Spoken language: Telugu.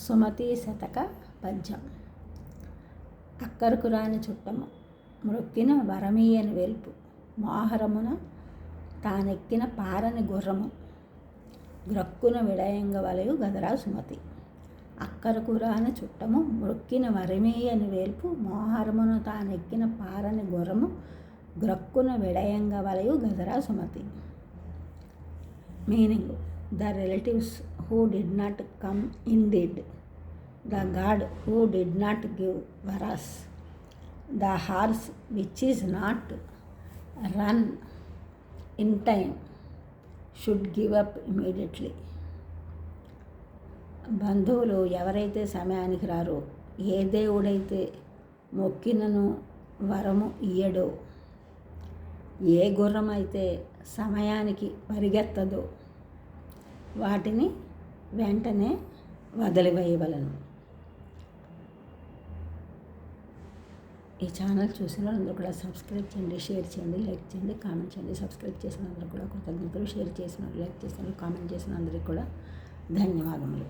సుమతి శతక పద్యం. అక్కరకు రాని చుట్టము మ్రొక్కిన వరమీయని వెల్పు, మోహరమున తానెక్కిన పారని గుర్రము, గ్రక్కున విడయంగ వలయు గదరా సుమతి. అక్కరకు రాని చుట్టము మ్రొక్కిన వరమీయని వేల్పు, మోహరమున తానెక్కిన పారని గుర్రము, గ్రక్కున విడయంగ వలయు గదరా Sumati. Meaning: the relatives who did not come indeed, the God who did not give varas, the horse which is not run in time should give up immediately. బంధువులు ఎవరైతే సమయానికి రారో, ఏ దేవుడైతే మొక్కినను వరము ఇయ్యడో, ఏ గుర్రం అయితే సమయానికి పరిగెత్తదో వాటిని వెంటనే వదిలివేయవలను. ఈ ఛానల్ చూసిన అందరూ కూడా సబ్స్క్రైబ్ చేయండి, షేర్ చేయండి, లైక్ చేయండి, కామెంట్ చేయండి. సబ్స్క్రైబ్ చేసిన అందరూ కూడా కృతజ్ఞతలు, షేర్ చేసిన, లైక్ చేసిన, కామెంట్ చేసిన అందరికీ కూడా ధన్యవాదములు.